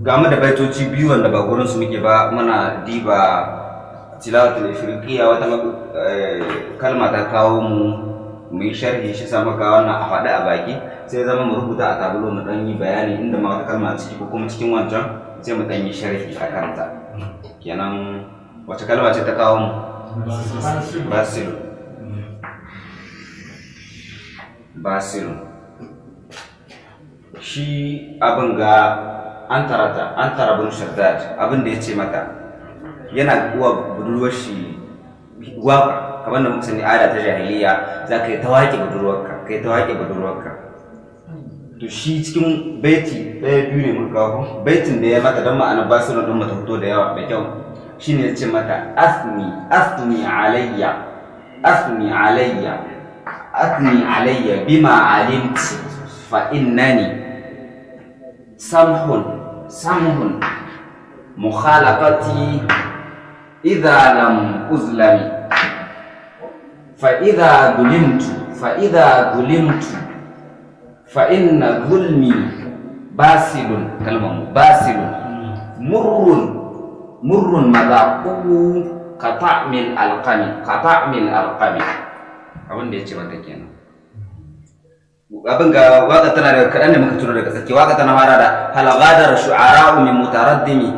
ga mu da baitoci biyu wanda ba gurin su muke ba, muna diba tilawatul ifriqiya wata kalma ta kawo mu yi sharhi shi sa muka wannan a faɗi a baki sai zama mu rubuta a tabulo mu dan yi bayani inda ma wata kalma ciki ko kuma cikin wancan sai mu dan yi sharhi a kanta. Kenan wace kalma ce ta kawo mu? Basil. Shi abin ga an tara bin shaddad abin da ya ce mata yana uwa budurwar shi waka kamar da muka sani ada ta jahiliya za ka yi ta waƙe budurwarka to shi cikin baiti ɗaya biyu ne muka kawo baitin da ya mata don ma'ana basil ɗin mata fito da yawa da kyau shine ya ce mata asni alayya bima alimti fa innani samhun mukhalaqati idha lam uzlami fa idha zulimtu fa inna zulmi basilun murrun madhaquhu ka ta'mil alqami abin da ya ce mata kenan. Abin ga waka tana da kaɗan da muka turo daga tsaki. Waka tana fara da hal ghadara shu'ara'u min mutaraddimi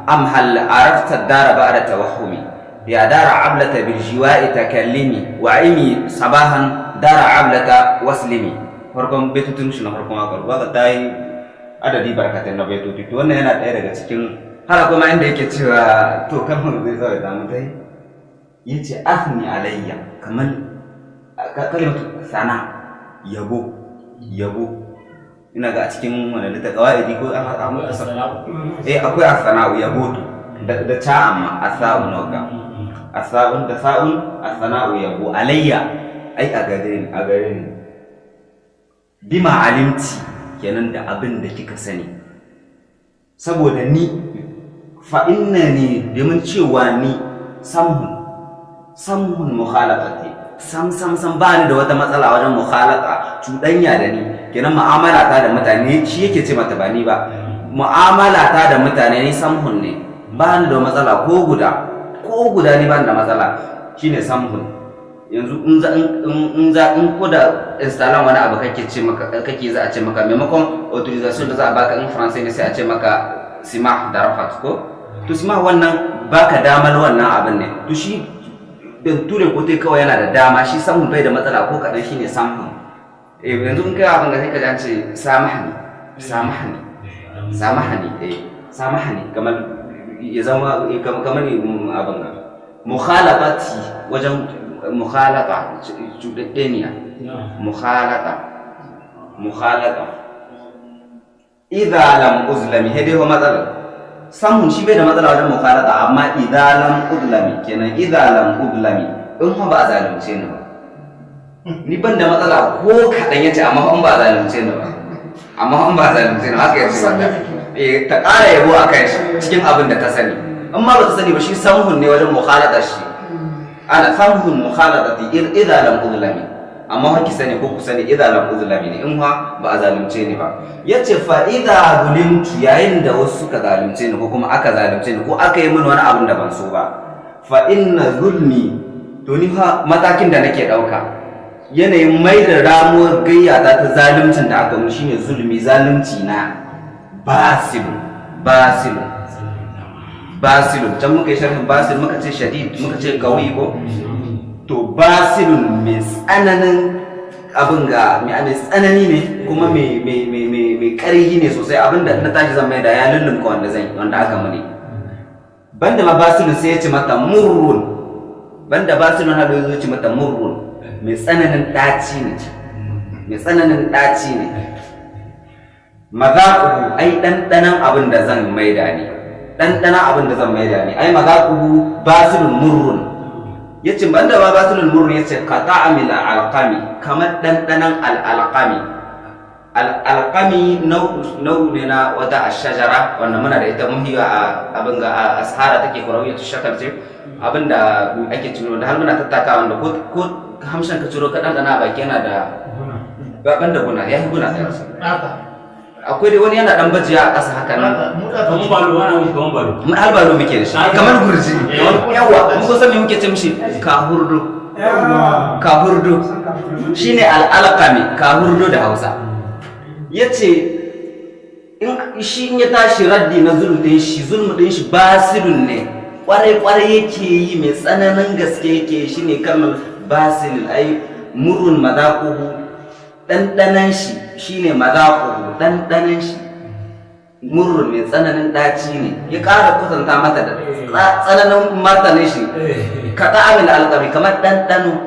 am hal arafta dara ba'da tawahhumi ya dara ablata bil jiwa'i takallimi wa imi sabahan dara ablata waslimi. Farkon baitutun shi na farkon waka ta yi adadi barkatai na baitutu to wannan yana ɗaya daga cikin har kuma inda yake cewa to kalmar zai zo da mu dai yace afni alayya kamar kalimatu sana yabo ina ga a cikin wani litta qawaidi ko akwai as-sana'u yabo da ta amma as-sa'u noga as-sa'un da sa'un as-sana'u yabo alayya ai a gare ni bima alimti kenan da abin da kika sani saboda ni fa innani domin cewa ni samhun mukhalafati sam ba ni da wata matsala wajen mukhalata cuɗanya da ni kenan mu'amala ta da mutane shi yake ce mata ba ni ba mu'amala ta da mutane ni samhun ne ba ni da matsala ko guda ni ba ni da matsala shine samhun. Yanzu in ko da installer wani abu kake za a ce maka maimakon authorization da za a baka in faransai ne sai a ce maka simah da rafat ko to simah wannan baka damar wannan abin ne to shi dan ture ko tai kawai yana da dama shi samun bai da matsala ko kadan shine samhan. Yanzu in kai abin da sai ka ji an ce samahani kamar ya zama kamar abin ga mukhalafati wajen mukhalata cuɗaɗɗeniya mukhalata idza lam uzlami dai wa matsala samun shi bai da matsala wajen mukhalata amma idza lam uzlami kenan idza lam uzlami in ba a zalunce ni ba ni ban da matsala ko kaɗan yace amma in ba a zalunce ni ba haka yace ta ƙara yabo akan shi cikin abin da ta sani in ma ba ta sani ba shi samun ne wajen mukhalata shi ana samhun mukhalatati idza lam uzlami amma haki sani ko ku sani idza lam uzlami ne in ba a zalunce ni ba yace fa idza zulimtu yayin da wasu suka zalunce ni ko kuma aka zalunce ni ko aka yi mini wani abin da ban so ba fa inna zulmi to ni fa matakin da nake dauka yanayin mai da ramuwar gayyata ta zaluncin da aka mun shine zulmi zalunci na basilun can muka yi sharhin basil muka ce shadid muka ce kawi ko to basilun mai tsananin abin ga mai tsanani ne kuma mai ƙarfi ne sosai abin da na tashi zan mai da ya lullunka wanda aka muni banda ma basilun sai ya ce mata murrun banda basilun har ya ce mata murrun mai tsananin ɗaci ne mazaƙuhu ai ɗanɗanan abin da zan maida ne ai mazaƙuhu basilun murrun yace banda ba basilun murrun yace qata'amil alqami kamar ɗanɗanan alqami nau'u ne na wata ashajara wanda muna da ita muhiya a abin ga ashara take kurawiyatu shakar ce abinda ake ciro da har muna tattaka wanda ko hamshan ka ciro ka ɗanɗana a baki yana da banda guna ya yi guna akwai dai wani yana dan bajiya a ƙasa haka nan kamar balo ana mushi kamar balo mun albalo muke da shi kamar gurji yawa mun kusa me muke ce mishi kahurdo kahurdo shine al'alqami kahurdo da Hausa yace in shi in ya tashi raddi na zulm din shi basilun ne kwarai yake yi mai tsananin gaske yake shi ne kalmar basilun ai murun madaquhu dandanan shi shine madaquhu dandanan shi murun mai tsananin daci ne ya ƙara kusanta mata da tsananin martanin shi ka ta'amil alqami kamar dandano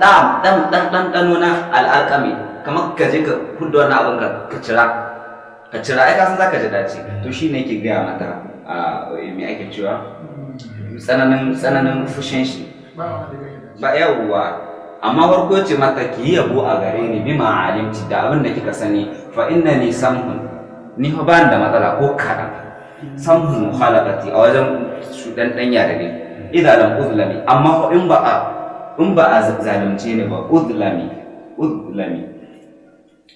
dandano na alqami kamar ka je ka hudu wani abin ka cira ai ka san zaka ji daci to shine yake gaya mata me ake cewa tsananin fushin shi ba yawwa amma farko ce mata ki yi yabo a gare ni bima alimti da abin da kika sani fa innani samhun ni fa ban da matsala ko kaɗan samhun mukhalaqati a wajen shudan dan yare ne idan lam uzlami amma in ba a zalunce ne ba uzlami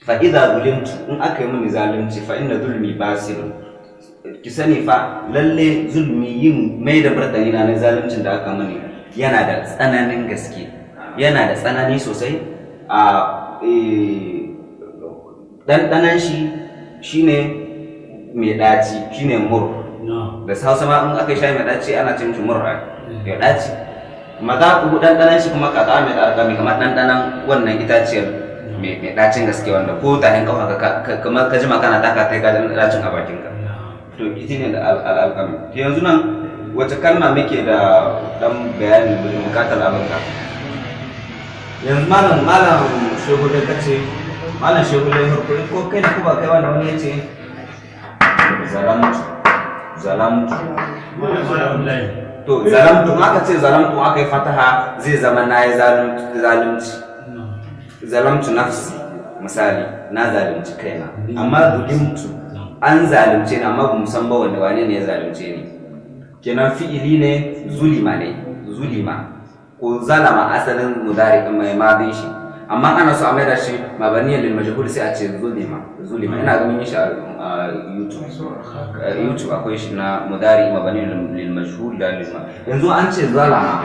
fa idza zulimtu in aka yi mini zalunci fa inna zulmi basirun ki sani fa lalle zulmi yin mai da martani na zaluncin da aka mani yana da tsananin gaske yana da tsanani sosai a ɗanɗanan shi shine mai ɗaci shine mur da Hausa ma in aka yi shayi mai ɗaci ana ce mishi murra ya ɗaci mazaƙu ɗanɗanan shi kuma kaɗa mai ɗarƙami kamar ɗanɗanan wannan itaciyar mai ɗacin gaske wanda ko tahin ƙafa kamar ka jima kana taka ta yi gajin ɗacin a bakinka to ita ne da al'alƙami yanzu nan wace kalma muke da ɗan bayani bukatar abinka yanzu malam shehule kace malam shehule harkuri ko kai ko ba kai wani ya ce zalamtu to zalamtu aka ce zalamtu aka yi fataha zai zama na yi zalunci zalamtu nafsi misali na zalunci kaina amma zulimtu an zalunce ni amma ba mu san ba wane ne ya zalunce ni kenan fi'ili ne zulima ko zalama asalin mudari mai madin shi amma ana so a mai da shi mabaniyan lil majhul sai a ce zulima ina ga mun yi shi a YouTube akwai shi na mudari mabaniyan lil majhul da lil yanzu an ce zalama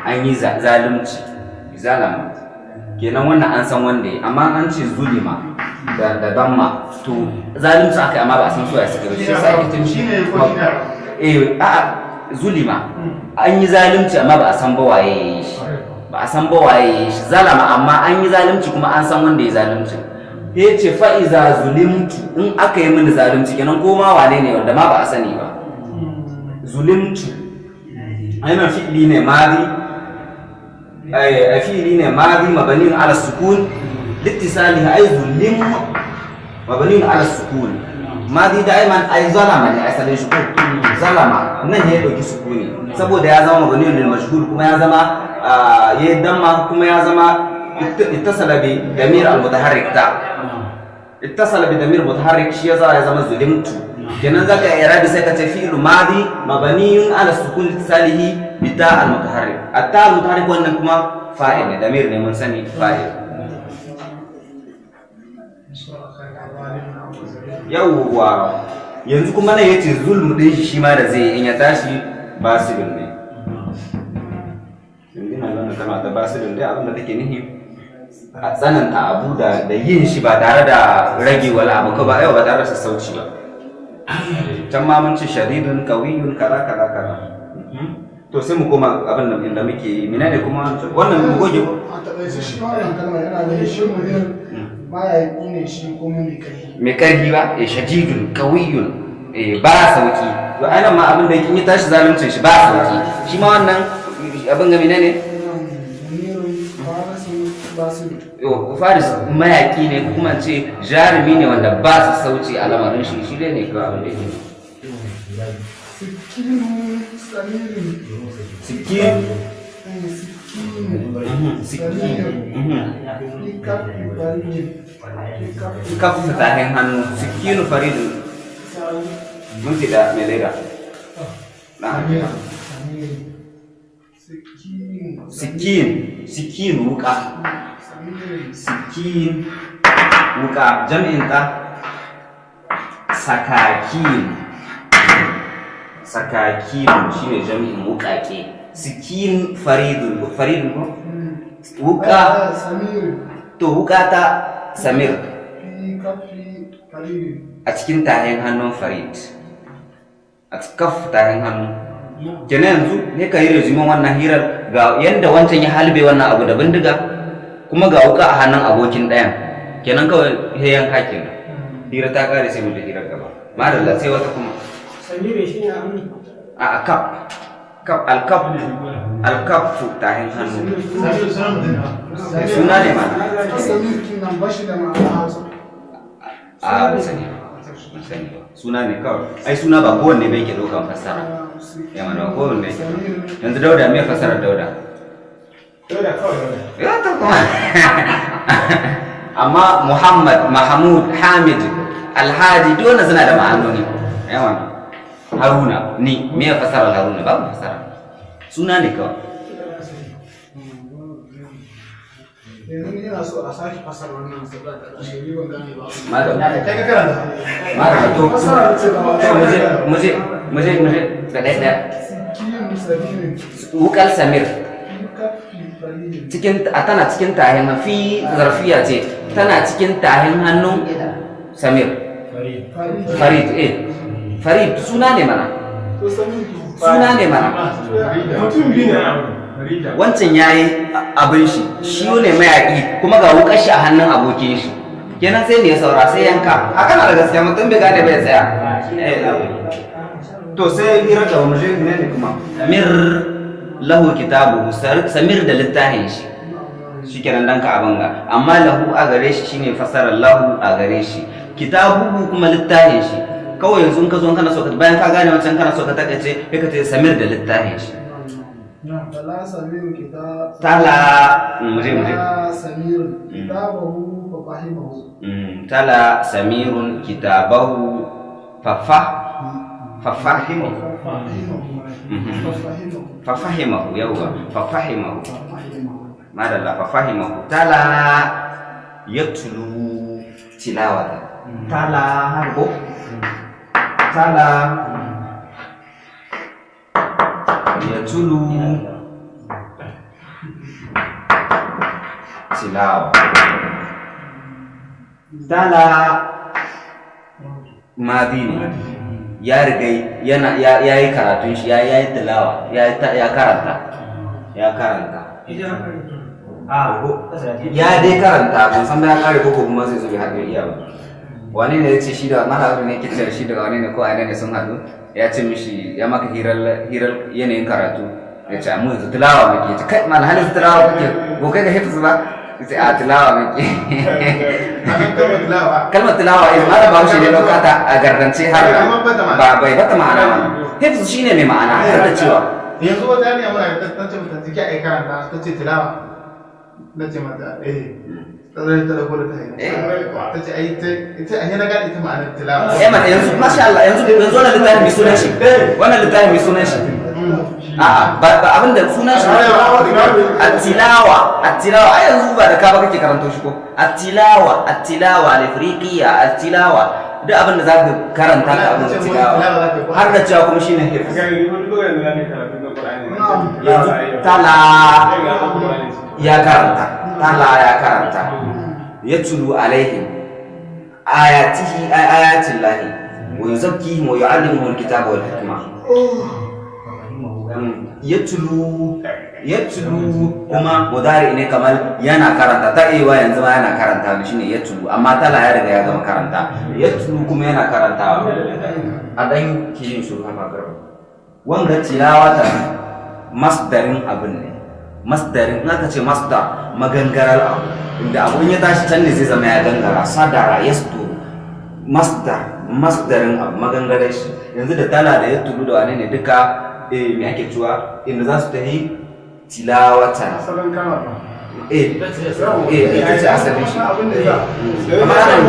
an yi zalunci kenan wannan an san wanda ya amma an ce zulima da damma to zalunci aka amma ba a san so ya suke ba shi sai ake tunshi zulima an yi zalunci amma ba a san ba waye shi zalama amma an yi zalunci kuma an san wanda ya zalunci ya ce fa'iza zulimtu in aka yi mini zalunci kenan ko ma wane ne wanda ma ba a sani ba zulimtu ainihin fi'ili ne madi mabaniun ala sukun littisalihi ay zulim mabaniun ala sukun madi da'iman ay zalama ne asalin shi ko zalama nan ya dauki sukuni saboda ya zama mabaniun lil mashhur kuma ya zama ya damma kuma ya zama ittasala bi damir al mutaharrik ittasala bi damir mutaharrik shi ya zama zulimtu kenan zaka irabi sai ka ce fi'lu madi mabaniun ala sukun littisalihi bi ta al mutaharrik at-ta al mutaharrik wannan kuma fa'il ne damir ne mun sani fa'il yawwa yanzu kuma nan yace zulmu din shi ma da zai in ya tashi basilun ne yanzu na nan kana da basilun dai abin da take nihi a tsananta abu da yin shi ba tare da rage wala abu ko ba yau ba tare da sassauci ba can ma mun ci shadidun qawiyun kaza to sai mu koma abin nan inda muke yi menene kuma wannan mu goge a taɓaice shi wannan kalma yana da shi mu baya yi ne shi kuma mai karfi ba shadidun qawiyun ba sauki to ai nan ma abin da yake tashi zaluncin shi ba sauki shi ma wannan abin ga menene faris mayaki ne kuma ce jarumi ne wanda ba su sauci a lamarin shi ne kawai abin da yake kafu fitahin hannu sikinu faridun mun da mai leda sikin wuka sikin wuka jam'in ta sakakin shine jam'in wukake. Sikin faridun ko wuka to wuka ta samir a cikin tahin hannun farid, a kaf tahin hannu. Kenan yanzu ne ka yi resumen wannan hirar ga yanda wancan ya halbe wannan abu da bindiga kuma ga wuka a hannun abokin ɗayan, kenan kawai yayan hakin hira ta kare sai mu da hirar gaba. Madalla sai wata kuma samire shi ne hannu a alkaf tahin hannu suna ne ma a sani suna ne kawai. Ai suna ba kowanne bai ke ɗaukan fassara ya mana kowanne. Yanzu Dauda me fassarar Dauda kawai ya ta kuma amma Muhammad, Mahmud, Hamid, Alhaji duk wannan suna da ma'anoni ya mana. Haruna ni me ya fasara Haruna? Babu fasara, suna ne kawai. yanzu ina so a sake fasara wannan saboda shi ban gane ba. Madam Kai ka karanta. Madam to Fasara ce ba. muje da ɗaya Sikin sabirin. wukal Samir Kafi faridin. tana cikin tahin fi zarfiya ce, tana cikin tahin hannun Samir. Farid Farid suna ne mana, To sabirin. suna ne mana. Mutum biyu ne. Wancan yayi abin shi ne mayaki kuma ga wukar shi a hannun abokin shi, kenan sai ne ya saura sai yanka. Haka na da gaskiya, mutum bai gane bai tsaya. To sai hira da wani shi ne kuma Samir lahu kitabu, Samir da littafin shi kenan dan ka abin ga, amma lahu a gare shi shine fasarar lahu a gare shi, kitabu kuma littafin shi. Kawai yanzu in ka zo kana so bayan ka gane wancan kana so ka takaice kai ka ce Samir da littafin shi. Tala samirun kitab. Tala muje Tala samirun kitabahu fa fahimahu. Tala Samirun kitabahu fafahimahu. Fafahimahu yawwa fafahimahu. Madalla fafahimahu. Tala yatlu tilawata. Tala harbo. Tala yatlu tilawa. Tala madi ne, ya riga ya yi karatun shi, ya yi tilawa, ya karanta ya dai karanta, ban san ya kare ko kuma zai zo ya haɗu iya ba. Wani ne ya ce shi da mana ne ke ce shi da wani ne ko ainihin ne sun haɗu, ya ce mishi ya maka hirar yanayin karatu, ya ce amma yanzu tilawa muke, ce kai mana halin tilawa kuke ko kai da hifz ba, ya ce a tilawa muke. Kalmar tilawa ma da bahaushe ne lokata a gardance har ba bai bata ma'ana ba. Hifz shine mai ma'ana har da cewa yanzu wata yarinya muna ta ce mata jiki a karanta ta ce tilawa, na ce mata tsarar ta da kula ta haina ta ce ai ita a yana gani ita ma'anar tilawa. Mana yanzu masha Allah yanzu wannan littafin mai sunan shi, wannan littafin mai sunan shi a'a ba abinda sunan shi at-tilawa ai yanzu ba da ka ba kake karanto shi ko at-tilawa al-afriqiyya at-tilawa duk abinda zaka karanta ka abin tilawa har da cewa kuma shine hifz. Yanzu tala ya karanta yatlu alaihim ayatillahi wa yuzakkihim wa yu'allimuhum al-kitaba wal hikma. Yatlu kuma mudari ne kamar yana karanta, ta iya yanzu ma yana karanta shine yatlu, amma tala ya riga ya gama karanta. Yatlu kuma yana karantawa a dan kiyin shuru haka garba. Wanga tilawata masdarin abin ne, masdarin in aka ce masdar magangarar abu, inda abun ya tashi can ne zai zama ya gangara. Sadara yasdu masdarin abu magangarar shi. Yanzu da tala da yatlu da wane ne duka me ake cewa inda za su tafi tilawatan ita ce asalin shi, amma ana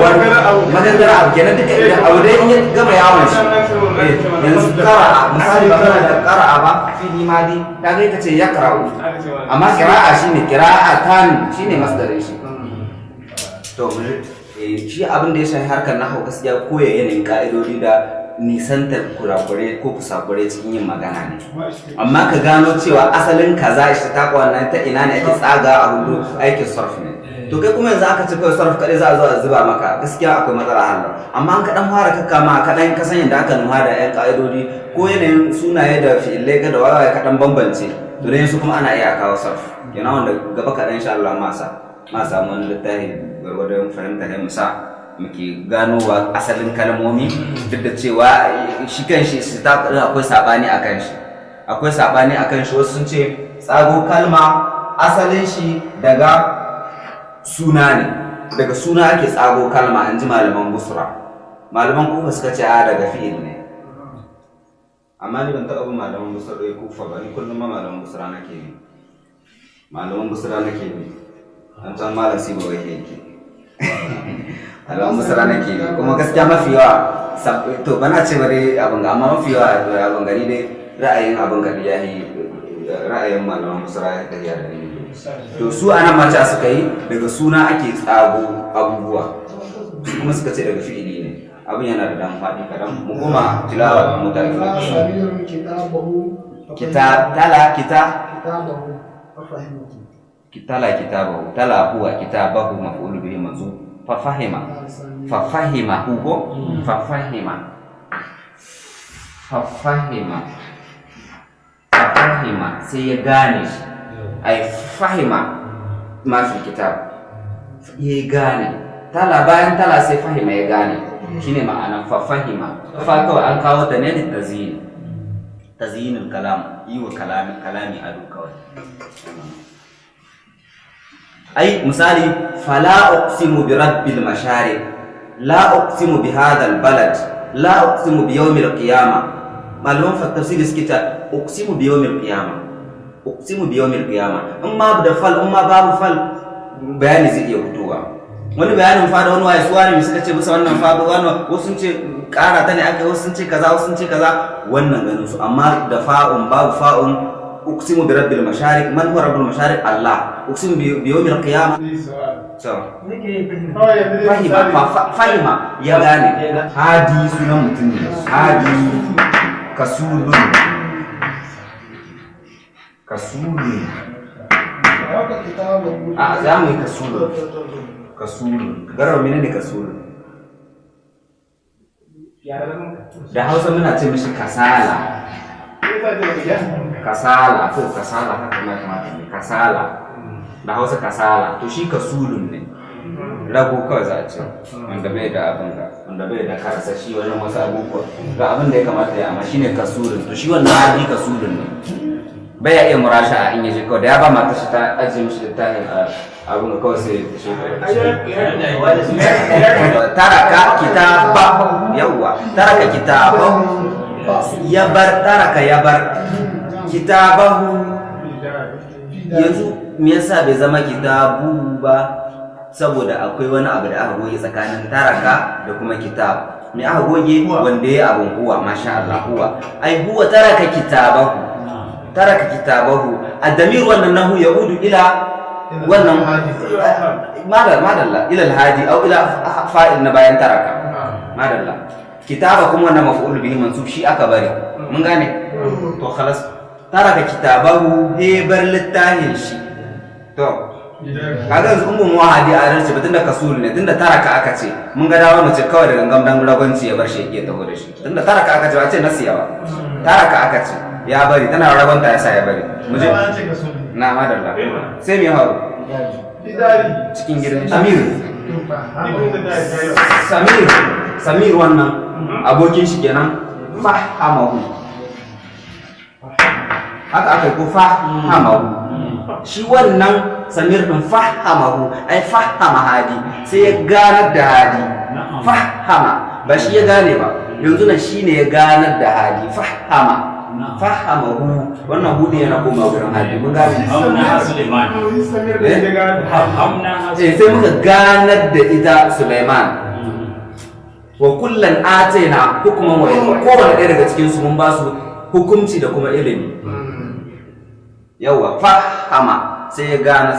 magangara abu kenan duka idan abu dai in ya gama yawon shi. Yanzu kara'a misali ba kana da kara'a ba fili madi ta ga ita ce ya kara'u, amma kira'a shine kira'atan shine masdarin shi. To shi abin da ya shafi harkar nahwu gaskiya koya yanayin ka'idodi da nisantar kurakure ko kusakure cikin yin magana ne, amma ka gano cewa asalin kaza ishtitaq wannan ta ina ne ake tsaga a hudu aikin sarf ne. To kai kuma yanzu aka ce kawai sarf kaɗai za a zo a zuba maka, gaskiya akwai matsala halin. Amma an kaɗan fara kakkama kaɗan ka san yadda aka nuna da 'yan ƙa'idodi ko yanayin sunaye da fi'ilai ga da wawaye kaɗan bambance, to da yanzu kuma ana iya kawo sarf yana wanda gaba kaɗan insha Allah ma samu wani littafi gwargwadon fahimta ne musa muke ganowa asalin kalmomi, duk da cewa shi kan shi akwai saɓani a kan shi. Akwai saɓani a kan shi, wasu sun ce tsago kalma asalin shi daga suna ne, daga suna ake tsago kalma, an ji malaman busra. Malaman kufa suka ce a daga fi'il ne, amma ni ban taɓa bin malaman busra ɗaya kufa ba, ni kullum ma malaman busra nake bi. Malaman busra nake bi, an can malam sibo yake malaman busra nake bi, kuma gaskiya mafi yawa to bana ce bari abin ga, amma mafi yawa abin gari dai ra'ayin abin gari ya yi ra'ayin malaman busra ya tafiya da ni. To su anan mace suka yi daga suna ake tsago abubuwa, kuma suka ce daga fi'ili ne. Abin yana da dan faɗi kadan, mu kuma tilawa da mutane. Kitabahu tala huwa kitabahu maf'ul bihi mansub fa fahima huwa sai ya gane shi. Ai fahima ma fi kitab, ya gane. Tala bayan tala sai fahima ya gane, shine ma'anar fahima. Fa kawai an kawo ta ne da tazyinul kalam, yi wa kalami ado kawai. Ai misali, fala uqsimu bi rabbil mashariq, la uqsimu bi hadha al balad, la uqsimu bi yawmil qiyamah. Malaman tafsir suke ta uqsimu bi yawmil qiyamah, uqsimu bi yawmil qiyamah. In ma da fal, in ma babu fal, bayani zai iya fitowa. Wani bayanin fa da wani waye suwa ne suka ce bisa wannan fa wannan, wasu sun ce ƙara ta ne aka, wasu sun ce kaza, wasu sun ce kaza, wannan ganin su. Amma da fa'un babu fa'un, uqsimu bi rabbil mashariq, man huwa rabbul mashariq? Allah. Uqsimu bi yawmil qiyamah. Fahima ya gane. Hadi sunan mutum ne, hadi kasulun a za mu yi kasulun garar mene ne kasulun? Da Hausa muna ce mishi kasala ko kasala haka ma kamata ne, kasala da Hausa kasala. To shi kasulun ne, rago kawai za a ce, wanda bai da abin ga, wanda bai da karsashi wajen wasu abubuwa ga abin da ya kamata ya, amma shine kasulun. To shi wannan hadi kasulun ne, bai iya murasha in yaje kawai da ya ba mata shi ta ajiye mishi littafin abin da kawai sai shi taraka kitaba, yawwa taraka kitaba ya bar kitabahu. Yanzu me yasa bai zama kitabu ba? Saboda akwai wani abu da aka goge tsakanin taraka da kuma kitab. Me aka goge? Wanda ya abun huwa, masha Allah, huwa. Ai huwa taraka kitabahu. Ad-damir wannan nahu yaudu ila wannan madalla ila al-hadi aw ila fa'il na bayan taraka. Madalla. Kitaba kuma wannan maf'ul bihi mansub, shi aka bari. Mun gane? To khalas. Taraka kitabahu, he bar littahin shi. To kaga yanzu mun wahadi a rance ba, tunda kasul ne, tunda taraka aka ce, mun ga dawo mace kawai da gangam dan ragonci ya bar shi yake taho da shi. Tunda taraka aka ce ba ce nasiya ba, taraka aka ce ya bari, tana ragonta yasa ya bari. Mu je na madalla. Sai me hawo cikin gidan Samir wannan abokin shi kenan, fahamahu. Haka aka ko fahamahu. Shi wannan Samir din fahamahu, ai fahama hadi, sai ya ganar da hadi. Fahama ba shi ya gane ba, yanzu na shine ya ganar da hadi. Fahamahu, wannan hudu yana koma wurin hadi. Mun gane sai muka ganar da ita Sulaiman. Wa kullan atayna hukman wa ilma, kowanne ɗaya daga cikin su mun ba su hukunci da kuma ilimi. Yawa fahama sai ya gane.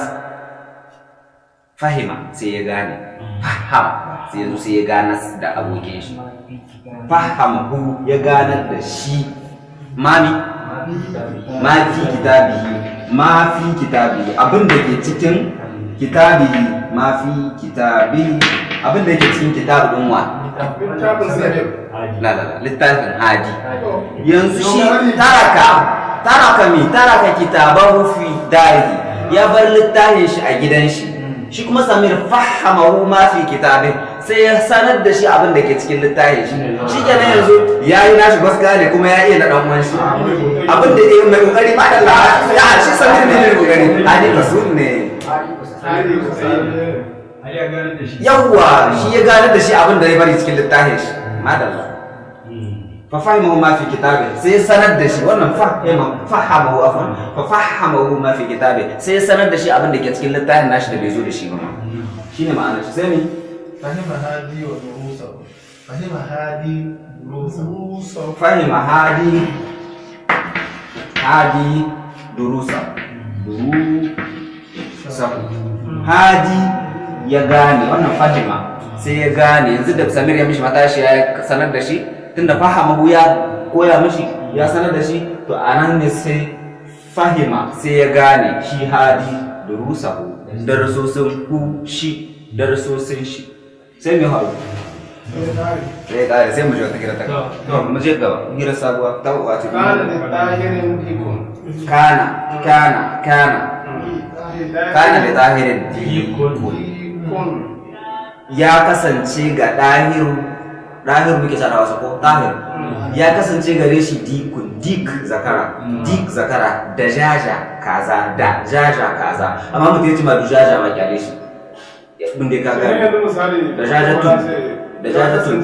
fahima sai ya gane, faham sai ya zo sai ya gane da abokin shi, fahamahu ya ganar da shi, ma fi kitabihi, ma fi kitabihi abin da ke cikin kitabihi, ma fi kitabihi abin da ke cikin kitabun wa littafin hadi. Yanzu shi taraka kitabahu fi darihi, ya bar littafin shi a gidan shi. Shi kuma Samir fahamahu ma fi kitabin, sai ya sanar da shi abin da ke cikin littafin shi. Shi kenan yanzu ya yi nashi gaskiya ne kuma ya iya na dan uwan shi. Abin da ya mai kokari ma da Allah ya shi Samir ne mai kokari. Hadi rasul ne. Yawwa shi ya gane da shi abin da ya bari cikin littafin shi. Madalla. Fa fahimahu ma fi kitabi, sai sanar da shi wannan fahamahu afwan, fa fahamahu ma fi kitabi, sai sanar da shi abin da ke cikin littafin nashi da bai zo da shi ba. Shine ma'anar shi. Sai ni fahima hadi wa durusa, fahima hadi durusa, fahima hadi durusa, hadi ya gane wannan fahima sai ya gane. Yanzu da Samir ya mishi matashi ya sanar da shi, tunda fahamahu ya koya mishi ya sanar da shi, to anan ne sai fahima sai ya gane shi hadi durusahu, darasosin darasosin shi. Sai mai haru sai ya kare, sai mu je wata kira ta gaba. Mu je gaba hira sabuwa ta wace kana da tahirin ya kasance ga ɗahiru muke sada wasa ko ɗahir ya kasance gare shi dik zakara da jaja kaza amma mutum ya ci ma du jaja ma kyale shi bin da ka gani da jaja tun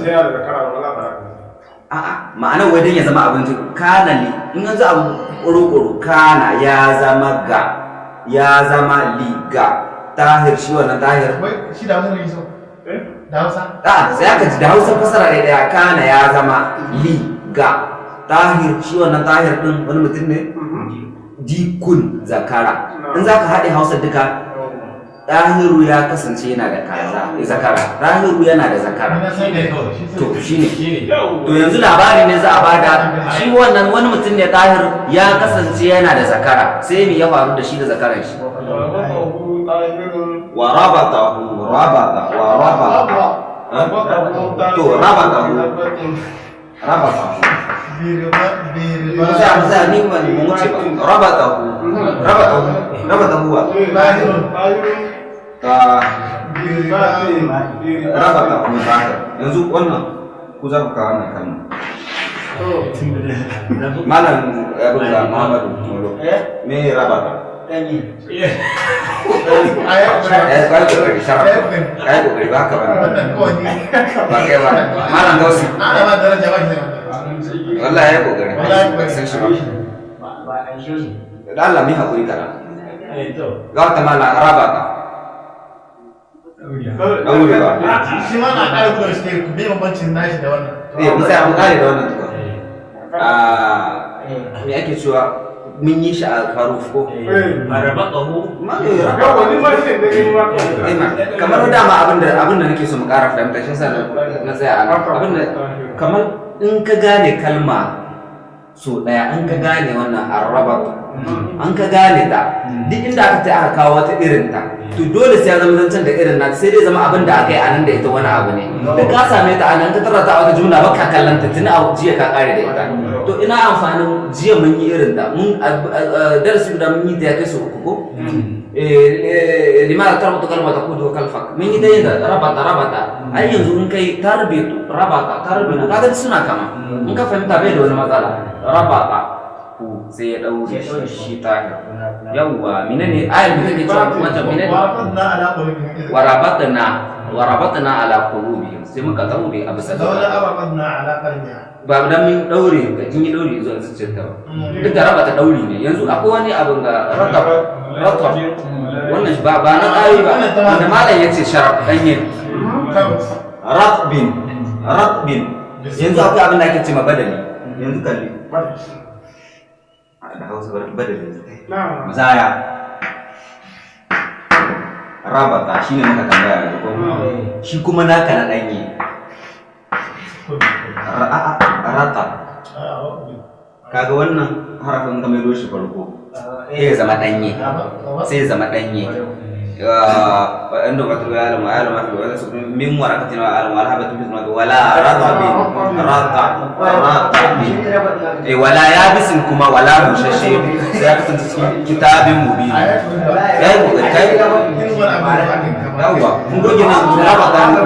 a'a ma'anar wajen ya zama abinci kana ne in yanzu abu ƙuru kana ya zama liga tahir, shi wannan tahir shi da Hausa ne so da Hausa sai aka ji da Hausa fasara ɗaya kana ya zama liga tahir, shi wannan tahir din wani mutum ne dikun zakara. In zaka haɗe Hausa duka, tahiru ya kasance yana da zakara, tahiru yana da zakara. To shine to yanzu labari ne za a bada, shi wannan wani mutum ne tahir ya kasance yana da zakara, sai me ya faru da shi da zakaran shi? Rabatahu yanzu wannan ku za ku kawo wannan kalma. Malam Abdullah Muhammadu me rabata? Malam Gausi wallahi ya kokari san shi ba da Allah mi hakuri kana ga wata malam rabata daure ba shi ma na ƙara kuma shi ne bai bambancin nashi da wannan bisa mu kare da wannan tukwa me ake cewa mun yi shi a faruf ko kamar dama abinda nake so mu ƙara fahimta shi sa na tsaya a abinda kamar in ka gane kalma so ɗaya an ka gane wannan arrabat an ka gane ta duk inda aka ta aka kawo wata irin ta to dole sai ya zama zancen da irin na sai dai zama abin da aka yi anan da ita wani abu ne da ka same ta anan ka tara ta wata jumla ba ka kallanta tuni a jiya ka kare da ita to ina amfanin jiya mun yi irin ta mun darasi da mun yi ta ya kai so uku ko lima tarbutu kalmata kudu kalfak mun yi ta yin da rabata ai yanzu in kai tarbitu kaga suna kama in ka fahimta bai da wani matsala rabata sai ya daure shi ta yawwa menene ayar da take cewa wancan menene warabatna ala qulubihim sai muka daure a bisa ba dan mun daure ga jin yi daure zuwa zuciyar ta ba duk da rabata daure ne yanzu akwai wani abin ga ratab wannan ba na kai ba da malam yace sharaf danye ratbin yanzu akwai abin da ake cewa badali yanzu kalli da Hausa badali mazaya rabata shine muka tambaya ko shi kuma naka na danye rata kaga wannan harafin ga mai doshi farko sai ya zama danye inda ba tuwa alamu wala su min warakatin wa alamu wala habatu min wala rata wala yabisin kuma wala bushashe sai ya kasance cikin kitabin mubin yayi kai yawa mun goge na rabata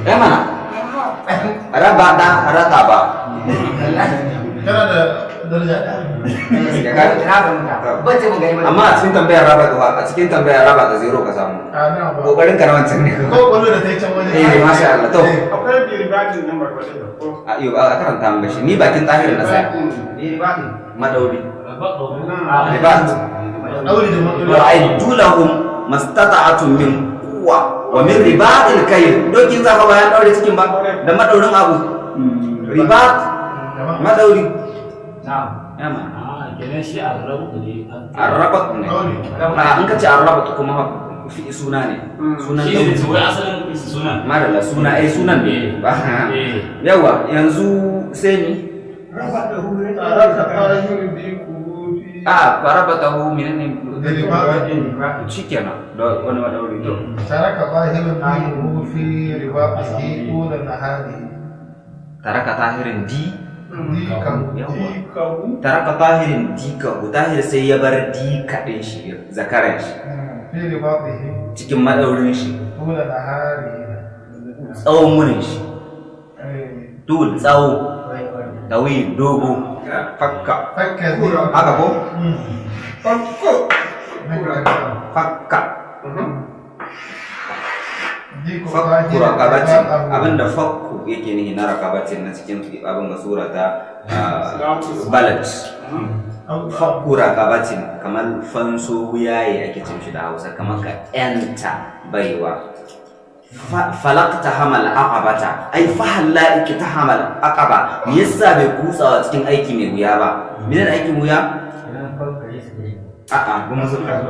da mana rabata rata ba kana da daraja amma a cikin tambayar raba da zero ka samu kokarin ka na wancan ne ko kwallo da ta yi can wajen masha Allah to akwai ribatin nan ba kwallo ko a karanta mun shi ni bakin tahirin na sai madauri ribat dauri da matsala wa aidu lahum mastata'atun min quwwa wa min ribatil kayl dokin zaka bayan daure cikin ba da madaurin abu ribat madauri yamma kenan shi arrabu ne arrabat ne in ka ce arrabat kuma fi suna ne sunan shi ne wai asalin sunan madalla suna sunan ne ba yawa yanzu sai ni farabatahu minne shikenan da wani madauri to taraka zahirun fi ribaqihi tul nahari taraka tahirin dikahu taraka tahirin dikahu tahir sai ya bar dika din shi zakaran shi fi ribaqihi cikin madaurin shi tul nahari tsawon wurin shi tul tsawo dawi dogo fakka haka ko fakka fakku raqabatin abinda fakku yake nihi na raqabatin na cikin abin ga sura ta balad fakku raqabatin kamar fanso wuyaye ake cin shi da Hausa kamar ka yanta baiwa falaqta hamal aqabata ai fahalla ikta hamal aqaba me yasa bai kutsawa cikin aiki mai wuya ba menene aikin wuya kuma suka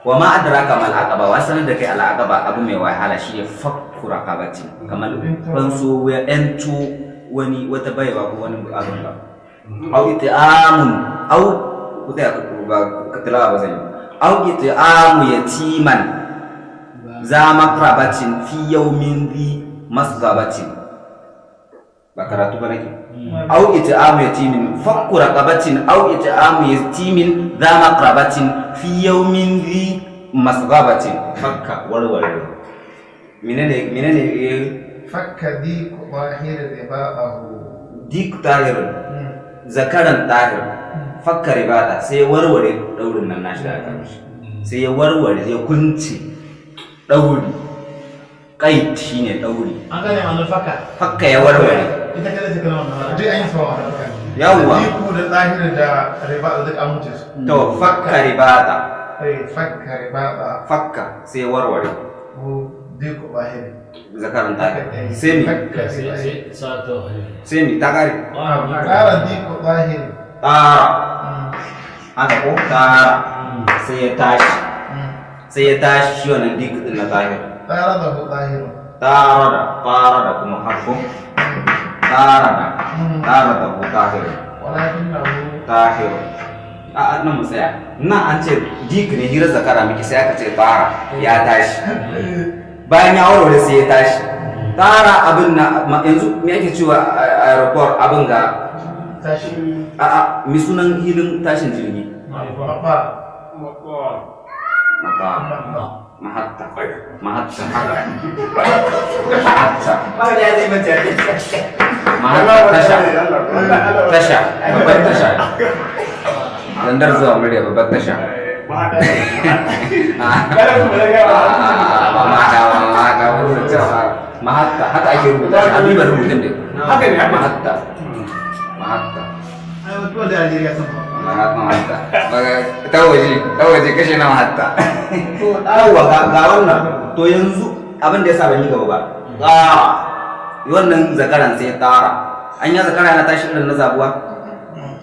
wa ma adraka mal aqaba wa sanar da kai al aqaba abu mai wahala shine fakku raqabati kamar fanso wuya ento wani wata baiwa ko wani abin ba au it'amun au kuta ka tilawa ba zai au it'amu yatiman za makrabatin fi yawmin dhi masgabatin ba karatu ba nake au it'amu yatimin fakku raqabatin au it'amu yatimin za makrabatin fi yawmin dhi masgabatin fakka walwal menene fakka dik zahir ribaqahu dik tahir zakaran tahir fakka ribada sai warware daurin nan nashi da aka mishi sai ya warware ya kunce ɗauri ƙait shi ne ɗauri an gane ma'anar fakka ya warware ita kada ta kalmar nan duk an yi sawa yawwa diku da zahir da riba duk an mutu su to fakka ribata fakka ribata fakka sai warware ko diku zahir zakaran ta sai mi sai mi ta kare ƙara diku zahir tara haka ko tara sai ya tashi shi wannan dik din na zahir tara da hu zahir fara da kuma hakko tara da hu zahir walakin lahu tahir a nan mu tsaya nan an ce dik ne hira zakara miki sai aka ce tara ya tashi bayan ya warware sai ya tashi tara abin na yanzu me ake cewa aeroport abin ga tashi mi sunan hilin tashin jirgi mahatta tasha babbar tasha zandar zuwa murya babbar tasha mahatta haka ake rubuta shi habibar rubutun dai haka ne mahatta da Algeria sun mahatta ta waje kashe na mahatta yawwa ga wannan to yanzu abin da ya sa ban yi gaba ba wannan zakaran sai tara an yi zakara na tashi irin na zabuwa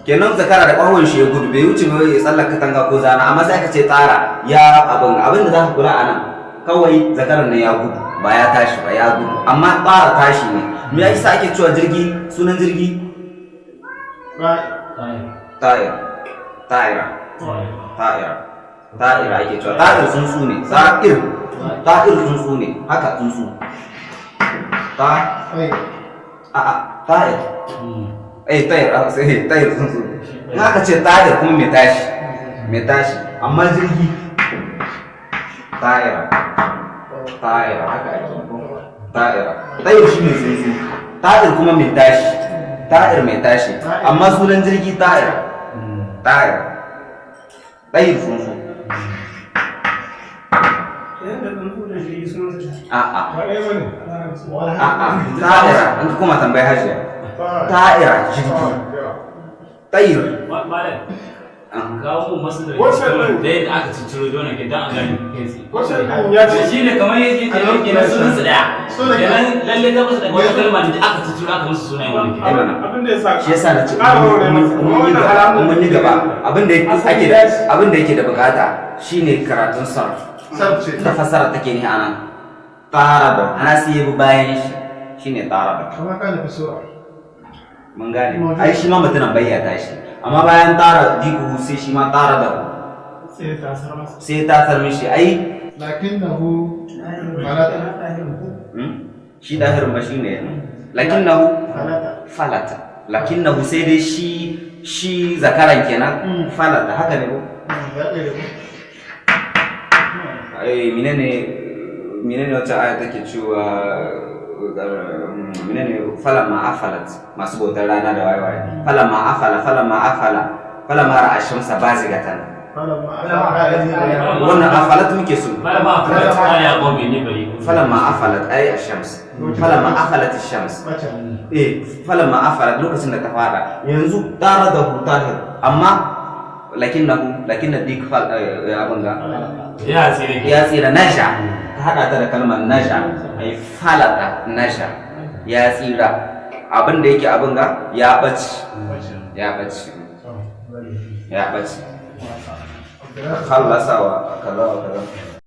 kenan zakara da ƙwahon shi ya gudu bai wuce ba ya tsallaka katanga ko zana amma sai aka ce tsara ya abin da za ka kula a nan kawai zakaran nan ya gudu ba ya tashi ba ya gudu amma tsara tashi ne me ya isa ake cewa jirgi sunan jirgi ta'ira ake cewa ta'ir tsuntsu ne ta'ir tsuntsu ne haka tsuntsu ta'ir ta'ir tsuntsu in aka ce ta'ir kuma mai tashi amma jirgi ta'ira haka ake ta'ir shi ne tsuntsu ta'ir kuma mai tashi amma sunan jirgi ta'ir tsuntsu ta'ira in ka kuma tambayi hajiya ta'ira jirgi ta'ir kawo masu da yadda aka cicciro don ke dan a gani kai shi ne kamar yake kenan sunan su daya kenan lalle ta basu da wata kalma da aka cicciro aka musu sunayen wani abin da ya sa shi yasa na ce mun yi gaba abin da yake da bukata shine karatun sarf ta fasara take ni anan tarada nasi yabi bayan shi shine tarada kama kana fi sura mun gane ai shi ma mutunan bayyata shi amma bayan tara diku sai shi ma tara da sai ta sar mishi ai lakinnahu falata shi dahirin ba shine lakinnahu falata lakinnahu sai dai shi zakaran kenan falata haka ne ko ai menene wata aya take cewa menene falamma afalat masu bautar rana da wayewaye falamma ra'a shamsa bazigatan wannan afalat muke so falamma afalat ay ash-shams falamma afalat ash-shams falamma afalat lokacin da ta fara yanzu tara da hutahir amma lakinna dik fal abanga ya tsira nasha ta hada ta da kalmar nasha ai falata nasha ya tsira abin da yake abin ga ya ɓace khallasawa kaza